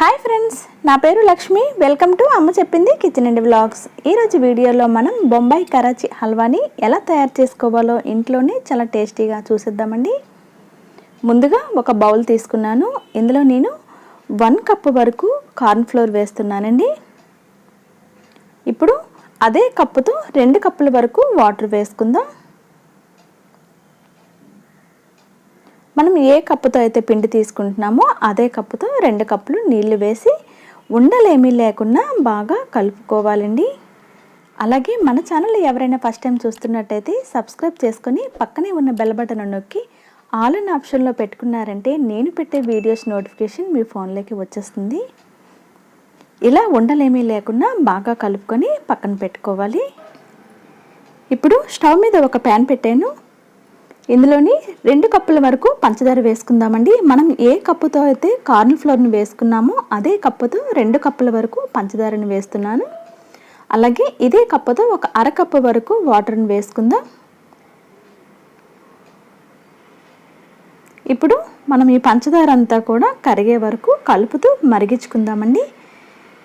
Hi friends, నా పేరు Lakshmi. Welcome to అమ్మ చెప్పింది కిచెన్ అండ్ వ్లాగ్స్. ఈరోజు వీడియోలో మనం బొంబాయి కరాచీ హల్వాని ఎలా తయారు చేసుకోవాలో ఇంట్లోనే చాలా టేస్టీగా చూసేద్దామండి. ముందుగా ఒక బౌల్ తీసుకున్నాను. ఇందులో నేను 1 కప్ వరకు కార్న్ ఫ్లోర్ వేస్తున్నానండి. ఇప్పుడు అదే కప్పుతో 2 కప్పుల వరకు వాటర్ వేసుకుందాం. మనం ఏ కప్పుతో అయితే పిండి తీసుకుంటున్నామో అదే కప్పుతో 2 కప్పులు నీళ్లు వేసి ఉండలేమీ లేకుండా బాగా కలుపుకోవాలండి. అలాగే మన ఛానల్ ఎవరైనా ఫస్ట్ టైం చూస్తున్నట్టయితే సబ్స్క్రైబ్ చేసుకొని పక్కనే ఉన్న బెల్ బటన్ నొక్కి ఆల్ అనే ఆప్షన్లో పెట్టుకున్నారంటే నేను పెట్టే వీడియోస్ నోటిఫికేషన్ మీ ఫోన్లోకి వచ్చేస్తుంది. ఇలా ఉండలేమీ లేకుండా బాగా కలుపుకొని పక్కన పెట్టుకోవాలి. ఇప్పుడు స్టవ్ మీద ఒక ప్యాన్ పెట్టాను. ఇందులోని 2 కప్పుల వరకు పంచదార వేసుకుందామండి. మనం ఏ కప్పుతో అయితే కార్న్ ఫ్లోర్ని వేసుకున్నామో అదే కప్పుతో 2 కప్పుల వరకు పంచదారని వేస్తున్నాను. అలాగే ఇదే కప్పుతో ఒక అరకప్పు వరకు వాటర్ని వేసుకుందాం. ఇప్పుడు మనం ఈ పంచదార అంతా కూడా కరిగే వరకు కలుపుతూ మరిగించుకుందామండి.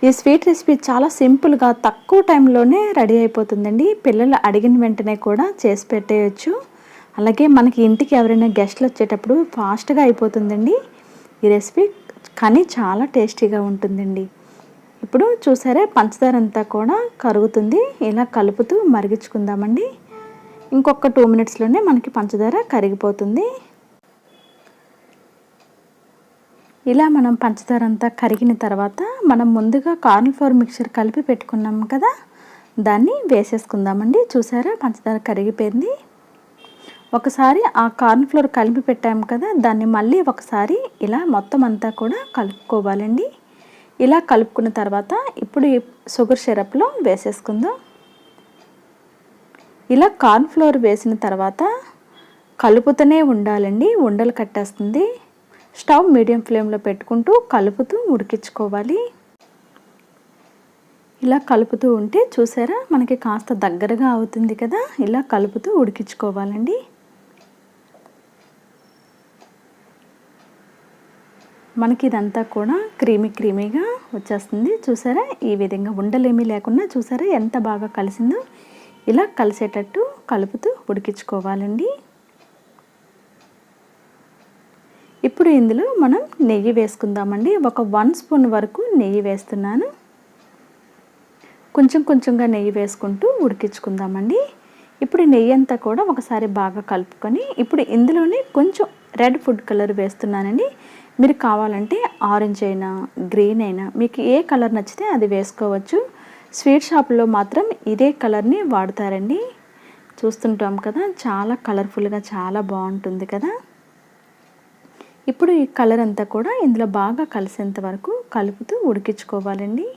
ఈ స్వీట్ రెసిపీ చాలా సింపుల్గా తక్కువ టైంలోనే రెడీ అయిపోతుందండి. పిల్లలు అడిగిన వెంటనే కూడా చేసి పెట్టేయచ్చు. అలాగే మనకి ఇంటికి ఎవరైనా గెస్ట్లు వచ్చేటప్పుడు ఫాస్ట్గా అయిపోతుందండి ఈ రెసిపీ, కానీ చాలా టేస్టీగా ఉంటుందండి. ఇప్పుడు చూసారా పంచదార అంతా కూడా కరుగుతుంది. ఇలా కలుపుతూ మరిగించుకుందామండి. ఇంకొక 2 మినిట్స్లోనే మనకి పంచదార కరిగిపోతుంది. ఇలా మనం పంచదార అంతా కరిగిన తర్వాత మనం ముందుగా కార్న్ ఫ్లోర్ మిక్చర్ కలిపి పెట్టుకున్నాం కదా, దాన్ని వేసేసుకుందామండి. చూసారా పంచదార కరిగిపోయింది. ఒకసారి ఆ కార్న్ ఫ్లోర్ కలిపి పెట్టాము కదా, దాన్ని మళ్ళీ ఒకసారి ఇలా మొత్తం అంతా కూడా కలుపుకోవాలండి. ఇలా కలుపుకున్న తర్వాత ఇప్పుడు ఈ షుగర్ సిరప్లో వేసేసుకుందాం. ఇలా కార్న్ ఫ్లోర్ వేసిన తర్వాత కలుపుతూనే ఉండాలండి, ఉండలు కట్టేస్తుంది. స్టవ్ మీడియం ఫ్లేమ్లో పెట్టుకుంటూ కలుపుతూ ఉడికించుకోవాలి. ఇలా కలుపుతూ ఉంటే చూసారా మనకి కాస్త దగ్గరగా అవుతుంది కదా, ఇలా కలుపుతూ ఉడికించుకోవాలండి. మనకి ఇదంతా కూడా క్రీమీగా వచ్చేస్తుంది. చూసారా ఈ విధంగా ఉండలేమీ లేకుండా చూసారా ఎంత బాగా కలిసిందో. ఇలా కలిసేటట్టు కలుపుతూ ఉడికించుకోవాలండి. ఇప్పుడు ఇందులో మనం నెయ్యి వేసుకుందామండి. ఒక 1 స్పూన్ వరకు నెయ్యి వేస్తున్నాను. కొంచెంగా నెయ్యి వేసుకుంటూ ఉడికించుకుందామండి. ఇప్పుడు నెయ్యి అంతా కూడా ఒకసారి బాగా కలుపుకొని ఇప్పుడు ఇందులోనే కొంచెం రెడ్ ఫుడ్ కలర్ వేస్తున్నానండి. మీరు కావాలంటే ఆరెంజ్ అయినా గ్రీన్ అయినా మీకు ఏ కలర్ నచ్చితే అది వేసుకోవచ్చు. స్వీట్ షాప్లో మాత్రం ఇదే కలర్ని వాడతారండి. చూస్తుంటాం కదా, చాలా కలర్ఫుల్గా చాలా బాగుంటుంది కదా. ఇప్పుడు ఈ కలర్ అంతా కూడా ఇందులో బాగా కలిసేంత వరకు కలుపుతూ ఉడికించుకోవాలండి.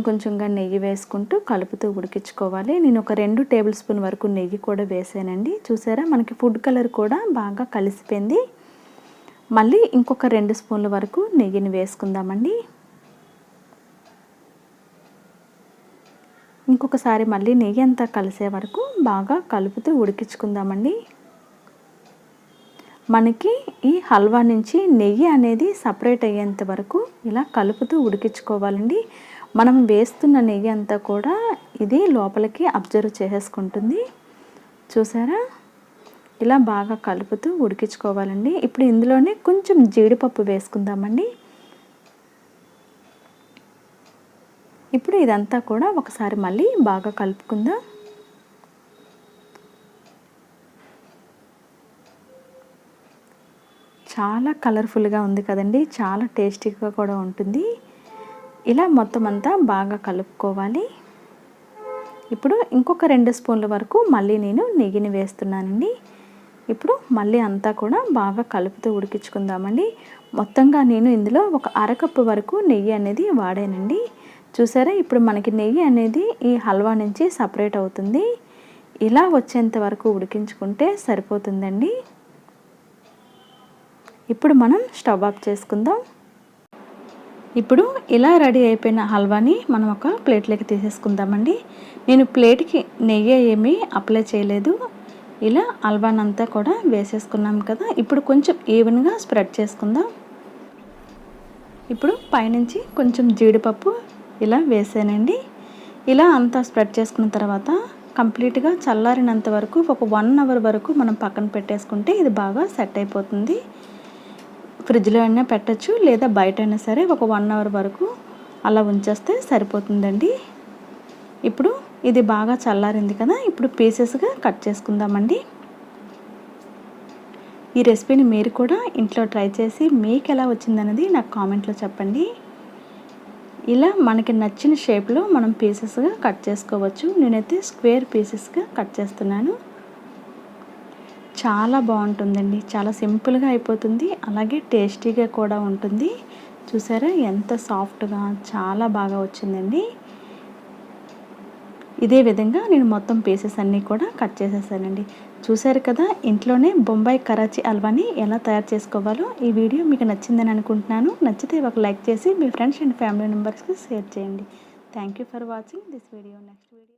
కొంచెంగా నెయ్యి వేసుకుంటూ కలుపుతూ ఉడికించుకోవాలి. నేను ఒక 2 టేబుల్ స్పూన్ వరకు నెయ్యి కూడా వేసానండి. చూసారా మనకి ఫుడ్ కలర్ కూడా బాగా కలిసిపోయింది. మళ్ళీ ఇంకొక 2 స్పూన్ల వరకు నెయ్యిని వేసుకుందామండి. ఇంకొకసారి మళ్ళీ నెయ్యి అంతా కలిసే వరకు బాగా కలుపుతూ ఉడికించుకుందామండి. మనకి ఈ హల్వా నుంచి నెయ్యి అనేది సపరేట్ అయ్యేంత వరకు ఇలా కలుపుతూ ఉడికించుకోవాలండి. మనం వేస్తున్న నెయ్యి అంతా కూడా ఇది లోపలికి అబ్జర్వ్ చేసేసుకుంటుంది. చూసారా ఇలా బాగా కలుపుతూ ఉడికించుకోవాలండి. ఇప్పుడు ఇందులోనే కొంచెం జీడిపప్పు వేసుకుందామండి. ఇప్పుడు ఇదంతా కూడా ఒకసారి మళ్ళీ బాగా కలుపుకుందాం. చాలా కలర్ఫుల్గా ఉంది కదండి, చాలా టేస్టీగా కూడా ఉంటుంది. ఇలా మొత్తం అంతా బాగా కలుపుకోవాలి. ఇప్పుడు ఇంకొక 2 స్పూన్ల వరకు మళ్ళీ నేను నెయ్యిని వేస్తున్నానండి. ఇప్పుడు మళ్ళీ అంతా కూడా బాగా కలుపుతూ ఉడికించుకుందామండి. మొత్తంగా నేను ఇందులో ఒక అరకప్పు వరకు నెయ్యి అనేది వాడానండి. చూసారా ఇప్పుడు మనకి నెయ్యి అనేది ఈ హల్వా నుంచి సపరేట్ అవుతుంది. ఇలా వచ్చేంత వరకు ఉడికించుకుంటే సరిపోతుందండి. ఇప్పుడు మనం స్టవ్ ఆఫ్ చేసుకుందాం. ఇప్పుడు ఇలా రెడీ అయిపోయిన హల్వాని మనం ఒక ప్లేట్లోకి తీసేసుకుందామండి. నేను ప్లేట్కి నెయ్యి ఏమీ అప్లై చేయలేదు. ఇలా హల్వానంతా కూడా వేసేసుకున్నాం కదా. ఇప్పుడు కొంచెం ఈవెన్గా స్ప్రెడ్ చేసుకుందాం. ఇప్పుడు పైనుంచి కొంచెం జీడిపప్పు ఇలా వేసానండి. ఇలా అంతా స్ప్రెడ్ చేసుకున్న తర్వాత కంప్లీట్గా చల్లారినంత వరకు ఒక 1 అవర్ వరకు మనం పక్కన పెట్టేసుకుంటే ఇది బాగా సెట్ అయిపోతుంది. ఫ్రిడ్జ్లో అయినా పెట్టచ్చు, లేదా బయట అయినా సరే ఒక 1 అవర్ వరకు అలా ఉంచేస్తే సరిపోతుందండి. ఇప్పుడు ఇది బాగా చల్లారింది కదా, ఇప్పుడు పీసెస్గా కట్ చేసుకుందామండి. ఈ రెసిపీని మీరు కూడా ఇంట్లో ట్రై చేసి మీకు ఎలా వచ్చిందనేది నాకు కామెంట్లో చెప్పండి. ఇలా మనకి నచ్చిన షేప్లో మనం పీసెస్గా కట్ చేసుకోవచ్చు. నేనైతే స్క్వేర్ పీసెస్గా కట్ చేస్తున్నాను. చాలా బాగుంటుందండి, చాలా సింపుల్గా అయిపోతుంది, అలాగే టేస్టీగా కూడా ఉంటుంది. చూసారా ఎంత సాఫ్ట్గా, చాలా బాగా వచ్చిందండి. ఇదే విధంగా నేను మొత్తం పీసెస్ అన్నీ కూడా కట్ చేసేసానండి. చూసారు కదా, ఇంట్లోనే బొంబాయి కరాచీ హల్వాని ఎలా తయారు చేసుకోవాలో. ఈ వీడియో మీకు నచ్చిందని అనుకుంటున్నాను. నచ్చితే ఒక లైక్ చేసి మీ ఫ్రెండ్స్ అండ్ ఫ్యామిలీ మెంబర్స్కి షేర్ చేయండి. Thank you for watching this video. Next video.